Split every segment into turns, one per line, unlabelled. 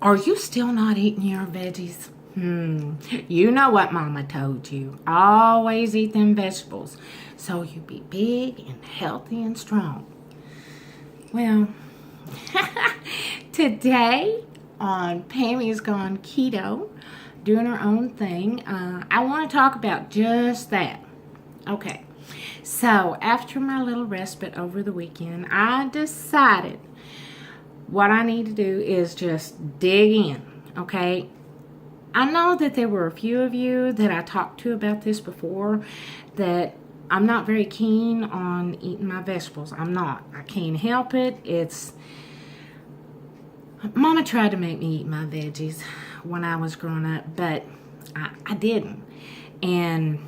Are you still not eating your veggies? You know what Mama told you. Always eat them vegetables so you be big and healthy and strong. Well, today on Pammy's Gone Keto, doing her own thing, I want to talk about just that. Okay, so after my little respite over the weekend, I decided what I need to do is just dig in, okay? I know that there were a few of you that I talked to about this before that I'm not very keen on eating my vegetables. I'm not. I can't help it. Mama tried to make me eat my veggies when I was growing up, but I didn't. And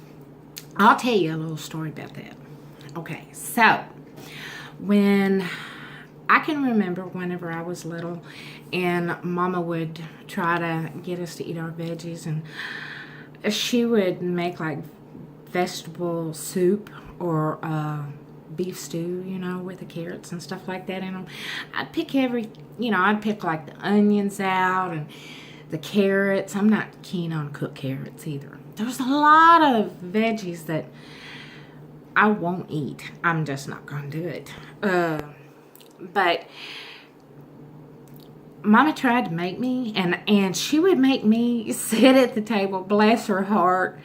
I'll tell you a little story about that. Okay, so when I can remember whenever I was little and Mama would try to get us to eat our veggies, and she would make like vegetable soup or beef stew, with the carrots and stuff like that in them. I'd pick I'd pick like the onions out and the carrots. I'm not keen on cooked carrots either. There's a lot of veggies that I won't eat. I'm just not going to do it. But Mama tried to make me, and she would make me sit at the table, bless her heart,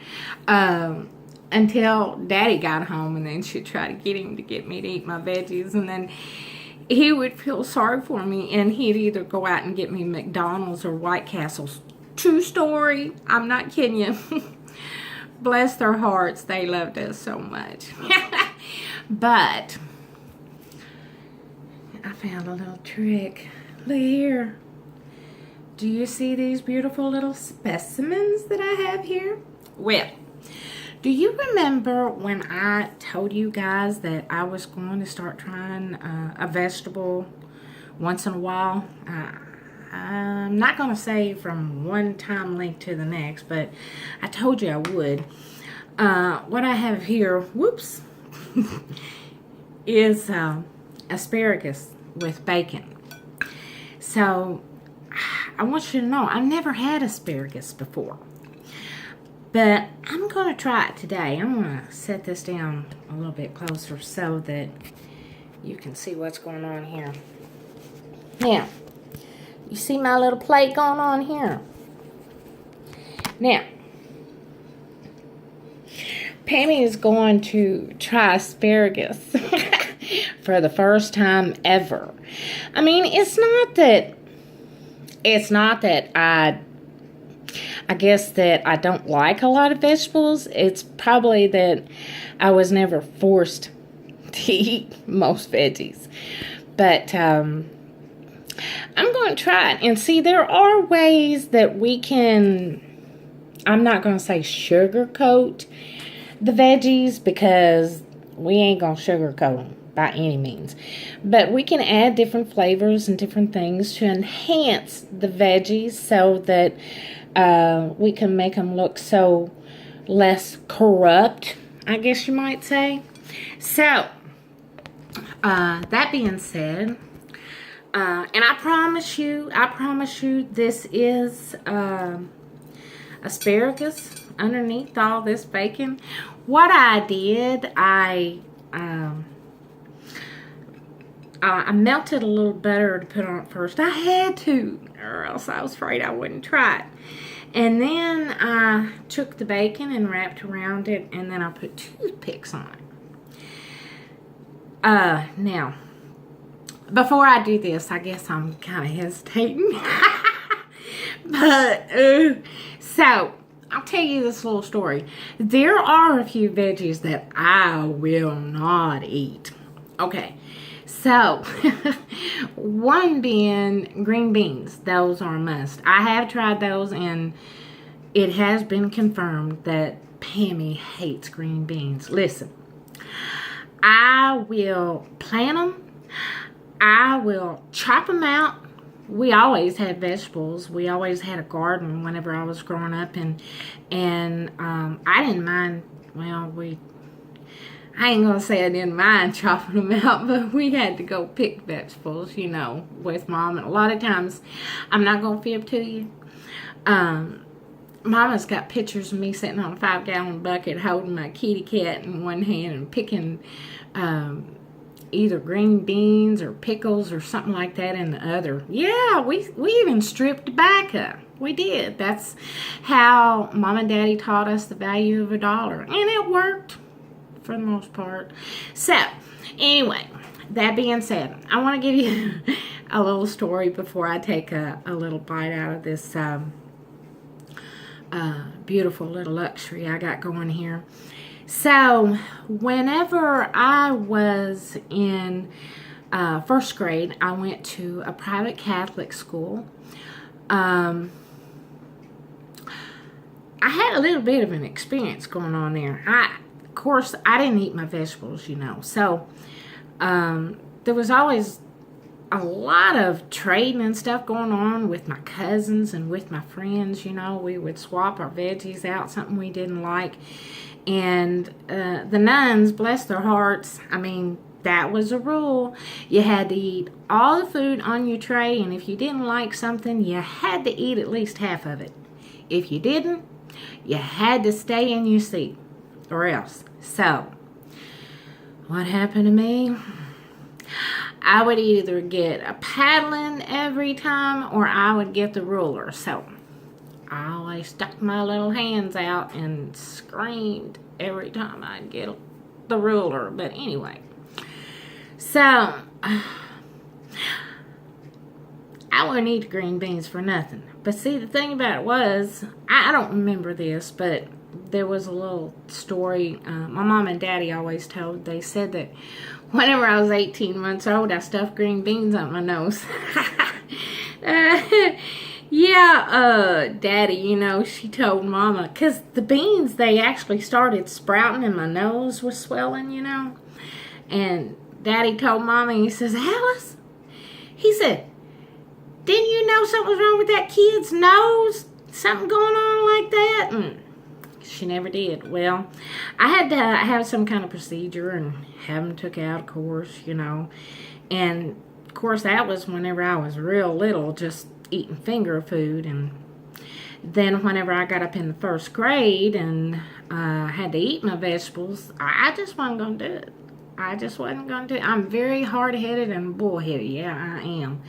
until Daddy got home, and then she'd try to get him to get me to eat my veggies, and then he would feel sorry for me, and he'd either go out and get me McDonald's or White Castles. True story. I'm not kidding you. Bless their hearts. They loved us so much. But I found a little trick. Look here. Do you see these beautiful little specimens that I have here? Well, do you remember when I told you guys that I was going to start trying a vegetable once in a while? I'm not going to say from one time length to the next, but I told you I would. What I have here, whoops, is asparagus with bacon. So I want you to know I've never had asparagus before, but I'm going to try it today. I'm going to set this down a little bit closer so that you can see what's going on here. Now, you see my little plate going on here? Now, Pammy is going to try asparagus for the first time ever. I mean, it's not that I guess that I don't like a lot of vegetables. It's probably that I was never forced to eat most veggies. But I'm going to try it. And see, there are ways that we can, I'm not going to say sugarcoat the veggies, because we ain't going to sugarcoat them by any means. But we can add different flavors and different things to enhance the veggies so that we can make them look so less corrupt, I guess you might say. So, that being said, and I promise you, this is asparagus underneath all this bacon. What I did, I melted a little butter to put on it first. I had to, or else I was afraid I wouldn't try it. And then I took the bacon and wrapped around it, and then I put toothpicks on it. Now, before I do this, I guess I'm kind of hesitating. But, so, I'll tell you this little story. There are a few veggies that I will not eat. Okay, so, one being green beans. Those are a must. I have tried those, and it has been confirmed that Pammy hates green beans. Listen, I will plant them. I will chop them out. We always had vegetables. We always had a garden whenever I was growing up, and I didn't mind. Well, I ain't gonna say I didn't mind chopping them out, but we had to go pick vegetables, you know, with Mom. And a lot of times, I'm not gonna fib to you. Mama's got pictures of me sitting on a 5-gallon bucket holding my kitty cat in one hand and picking either green beans or pickles or something like that in the other. Yeah, we even stripped tobacco. We did. That's how Mom and Daddy taught us the value of $1. And it worked for the most part. So, anyway, that being said, I want to give you a little story before I take a little bite out of this beautiful little luxury I got going here. So, whenever I was in first grade, I went to a private Catholic school. I had a little bit of an experience going on there. Of course, I didn't eat my vegetables, you know. So, there was always a lot of trading and stuff going on with my cousins and with my friends, you know. We would swap our veggies out, something we didn't like. And the nuns, bless their hearts, I mean, that was a rule. You had to eat all the food on your tray, and if you didn't like something, you had to eat at least half of it. If you didn't, you had to stay in your seat, or else. So, what happened to me? I would either get a paddling every time, or I would get the ruler. So, I always stuck my little hands out and screamed every time I'd get the ruler. But anyway, so I wouldn't eat green beans for nothing. But see, the thing about it was, I don't remember this, but there was a little story my Mom and Daddy always told. They said that whenever I was 18 months old, I stuffed green beans up my nose. Daddy, you know, she told Mama, because the beans, they actually started sprouting and my nose was swelling, you know. And Daddy told Mama, he says, Alice, he said, didn't you know something was wrong with that kid's nose? Something going on like that? And she never did. Well, I had to have some kind of procedure and have them took out, of course, you know. And, of course, that was whenever I was real little, just eating finger food. And then whenever I got up in the first grade and had to eat my vegetables, I just wasn't going to do it. I just wasn't going to do it. I'm very hard-headed and bullheaded. Yeah, I am.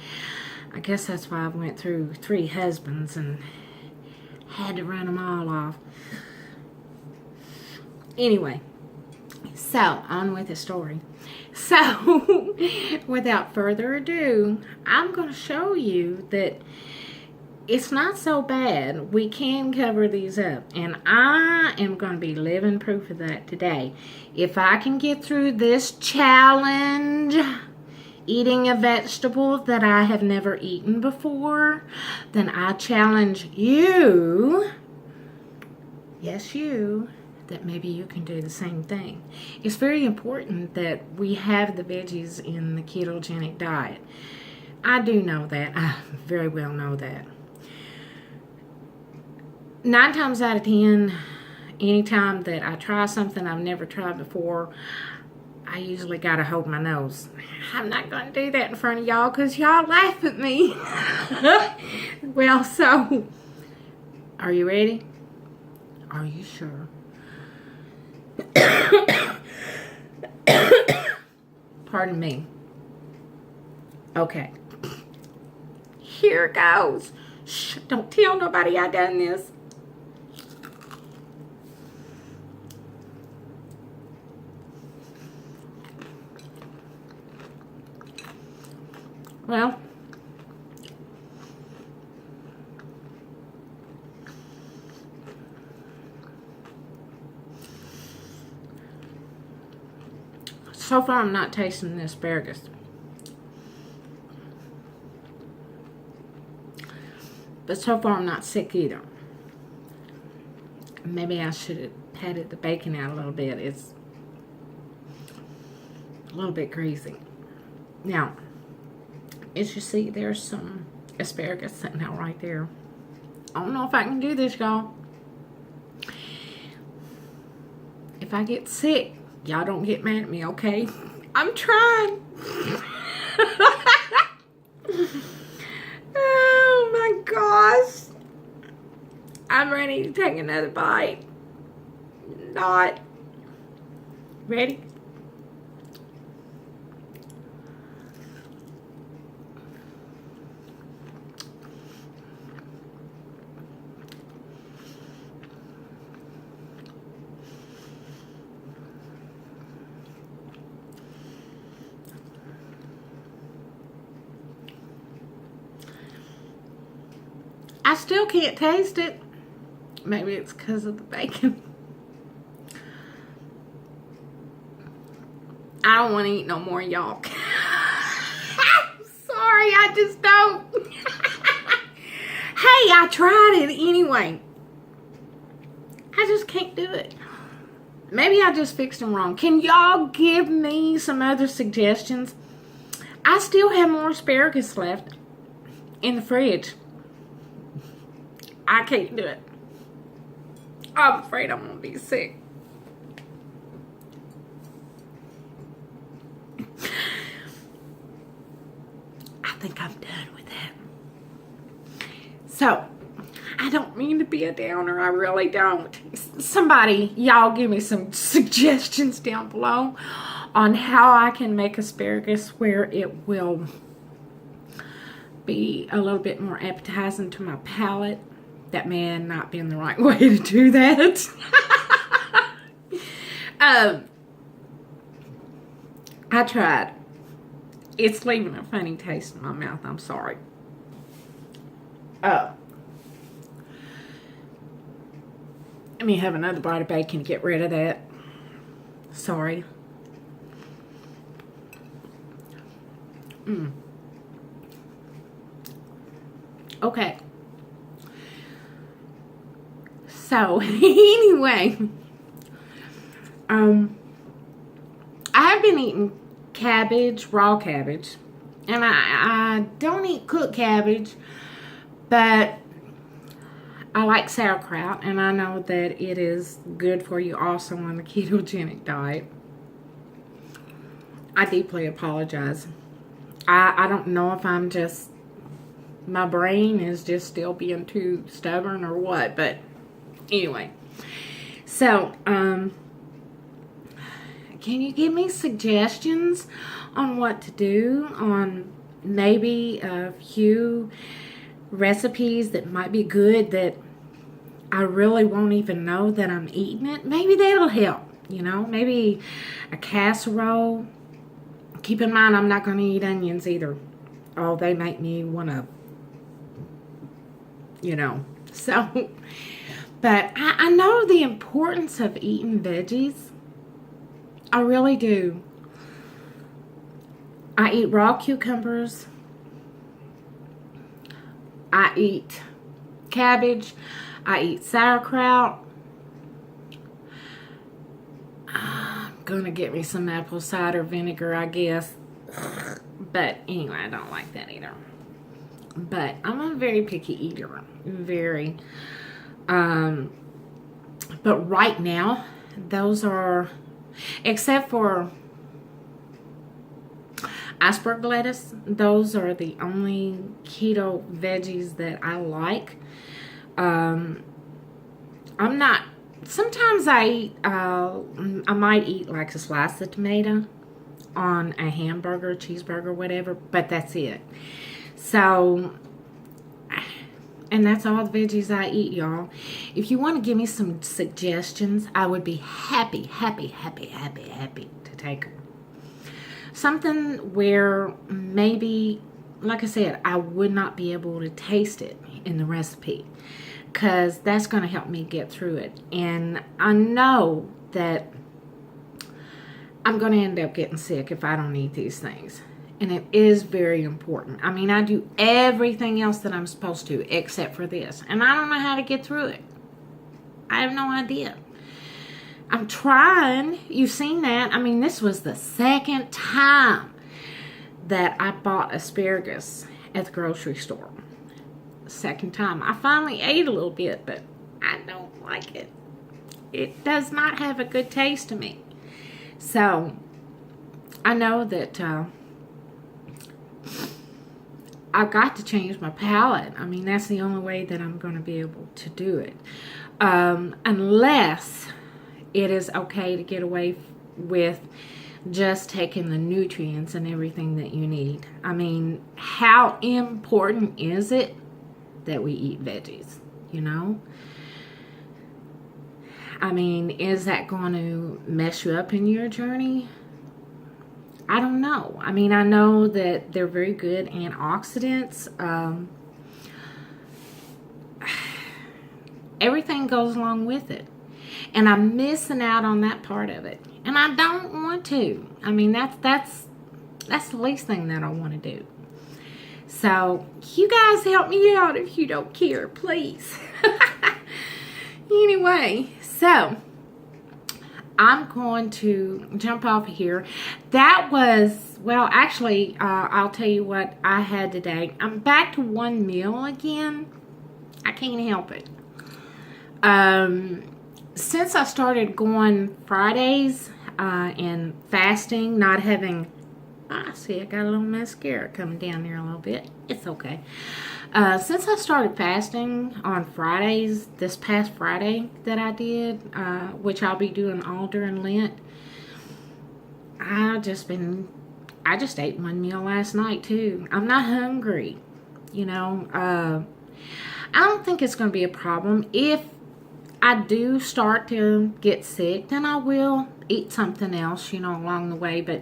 I guess that's why I went through 3 husbands and had to run them all off. Anyway, so on with the story. So, without further ado, I'm going to show you that it's not so bad. We can cover these up. And I am going to be living proof of that today. If I can get through this challenge, eating a vegetable that I have never eaten before, then I challenge you, yes you, that maybe you can do the same thing. It's very important that we have the veggies in the ketogenic diet. I do know that. I very well know that. 9 times out of 10, anytime that I try something I've never tried before, I usually got to hold my nose. I'm not going to do that in front of y'all because y'all laugh at me. Well, so, are you ready? Are you sure? Pardon me. Okay. Here it goes. Shh, don't tell nobody I done this. Well, so far I'm not tasting the asparagus. But so far I'm not sick either. Maybe I should have patted the bacon out a little bit. It's a little bit greasy. Now, as you see, there's some asparagus sitting out right there. I don't know if I can do this, y'all. If I get sick, Y'all don't get mad at me, okay? I'm trying. Oh my gosh. I'm ready to take another bite. Not. Ready? I still can't taste it. Maybe it's because of the bacon. I don't want to eat no more, y'all. I'm sorry, I just don't. Hey, I tried it anyway. I just can't do it. Maybe I just fixed them wrong. Can y'all give me some other suggestions? I still have more asparagus left in the fridge. I can't do it. I'm afraid I'm going to be sick. I think I'm done with that. So, I don't mean to be a downer. I really don't. Somebody, y'all give me some suggestions down below on how I can make asparagus where it will be a little bit more appetizing to my palate. That may have not been the right way to do that. I tried. It's leaving a funny taste in my mouth. I'm sorry. Let me have another bite of bacon to get rid of that. Sorry. Okay. So, anyway, I have been eating cabbage, raw cabbage, and I don't eat cooked cabbage, but I like sauerkraut, and I know that it is good for you also on the ketogenic diet. I deeply apologize. I don't know if I'm just, my brain is just still being too stubborn or what, but anyway, so, can you give me suggestions on what to do, on maybe a few recipes that might be good that I really won't even know that I'm eating it? Maybe that'll help, you know, maybe a casserole. Keep in mind, I'm not going to eat onions either. Oh, they make me want to, you know, so... But I know the importance of eating veggies. I really do. I eat raw cucumbers. I eat cabbage. I eat sauerkraut. I'm gonna get me some apple cider vinegar, I guess. But anyway, I don't like that either. But I'm a very picky eater. Very. But right now, those are, except for iceberg lettuce, those are the only keto veggies that I like. I'm not, sometimes I eat, I might eat like a slice of tomato on a hamburger, cheeseburger, whatever, but that's it. So, and that's all the veggies I eat, y'all. If you want to give me some suggestions, I would be happy to take them. Something where maybe, like I said, I would not be able to taste it in the recipe, because that's going to help me get through it. And I know that I'm going to end up getting sick if I don't eat these things. And it is very important. I mean, I do everything else that I'm supposed to except for this. And I don't know how to get through it. I have no idea. I'm trying. You've seen that. I mean, this was the second time that I bought asparagus at the grocery store. Second time. I finally ate a little bit, but I don't like it. It does not have a good taste to me. So I know that I've got to change my palate. I mean, that's the only way that I'm going to be able to do it. Unless it is okay to get away with just taking the nutrients and everything that you need. I mean, how important is it that we eat veggies, you know? I mean, is that going to mess you up in your journey? I don't know. I mean, I know that they're very good antioxidants. Everything goes along with it. And I'm missing out on that part of it. And I don't want to. I mean, that's the least thing that I want to do. So, you guys help me out if you don't care, please. Anyway, so I'm going to jump off of here. That was, well, actually, I'll tell you what I had today. I'm back to one meal again. I can't help it. Since I started going Fridays and fasting, not having, see, I got a little mascara coming down there a little bit. It's okay. Since I started fasting on Fridays, this past Friday that I did, which I'll be doing all during Lent, I just ate one meal last night too. I'm not hungry, you know. I don't think it's going to be a problem. If I do start to get sick, then I will eat something else, you know, along the way. But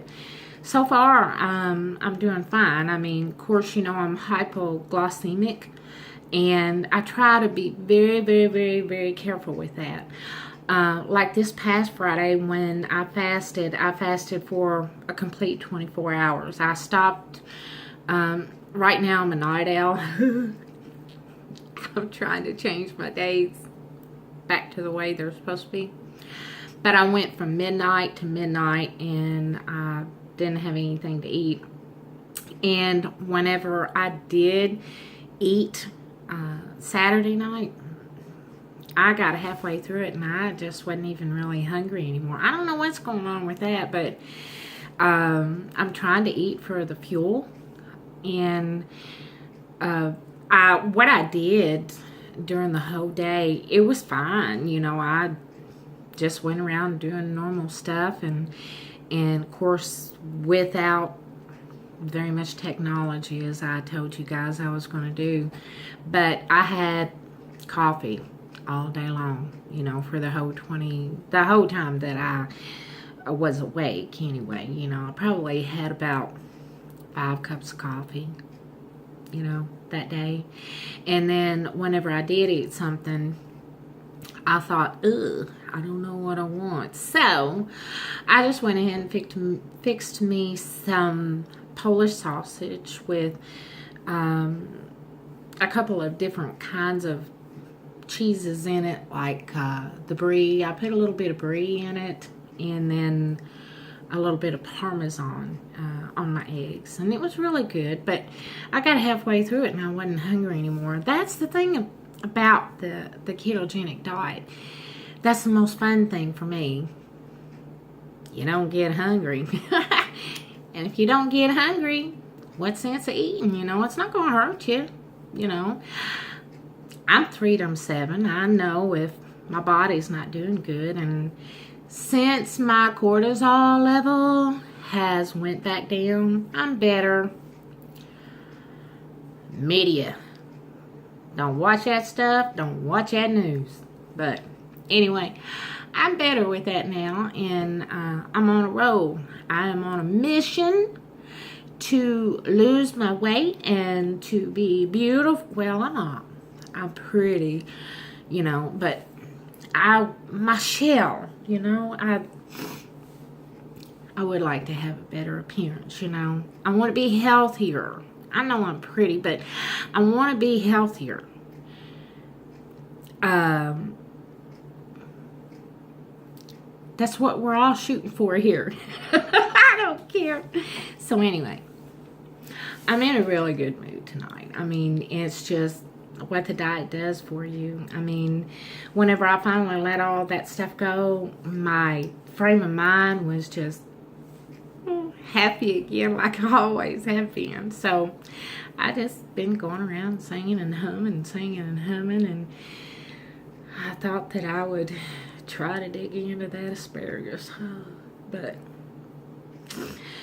so far, I'm doing fine. I mean, of course, you know, I'm hypoglycemic, and I try to be very, very, very, very careful with that. Like this past Friday when I fasted for a complete 24 hours. I stopped. Right now, I'm a night owl. I'm trying to change my days back to the way they're supposed to be. But I went from midnight to midnight, and I didn't have anything to eat. And whenever I did eat Saturday night, I got halfway through it and I just wasn't even really hungry anymore. I don't know what's going on with that, but I'm trying to eat for the fuel. And what I did during the whole day, it was fine. You know, I just went around doing normal stuff, and of course without very much technology, as I told you guys I was going to do. But I had coffee all day long, you know, for the whole time that I was awake anyway. You know, I probably had about 5 cups of coffee, you know, that day. And then whenever I did eat something, I thought, ugh, I don't know what I want. So I just went ahead and fixed me some Polish sausage with a couple of different kinds of cheeses in it, like the brie. I put a little bit of brie in it, and then a little bit of Parmesan on my eggs, and it was really good. But I got halfway through it and I wasn't hungry anymore. That's the thing about the ketogenic diet. That's the most fun thing for me. You don't get hungry. And if you don't get hungry, what sense of eating? You know, it's not going to hurt you. You know, I'm freedom 7. I know if my body's not doing good, and since my cortisol level has went back down, I'm better. Media, don't watch that stuff, don't watch that news. But anyway, I'm better with that now, and I'm on a roll. I am on a mission to lose my weight and to be beautiful. Well, I'm not. I'm pretty, you know, but my shell, you know, I would like to have a better appearance, you know. I want to be healthier. I know I'm pretty, but I want to be healthier. That's what we're all shooting for here. I don't care. So anyway, I'm in a really good mood tonight. I mean, it's just what the diet does for you. I mean, whenever I finally let all that stuff go, my frame of mind was just happy again, like I always have been. So I just been going around singing and humming, and I thought that I would try to dig into that asparagus, but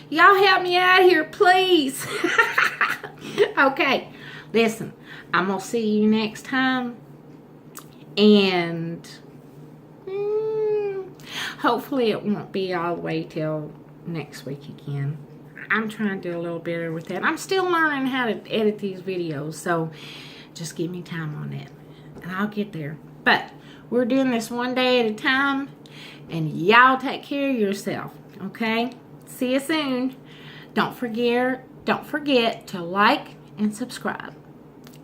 y'all help me out here, please. Okay, listen, I'm gonna see you next time, and hopefully it won't be all the way till next week again. I'm trying to do a little better with that. I'm still learning how to edit these videos, so just give me time on that, and I'll get there. But we're doing this one day at a time, and y'all take care of yourself, okay? See you soon. Don't forget to like and subscribe,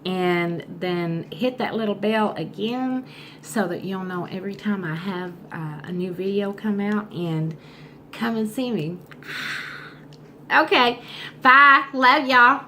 and then hit that little bell again so that you'll know every time I have a new video come out, and come and see me. Okay, bye. Love y'all.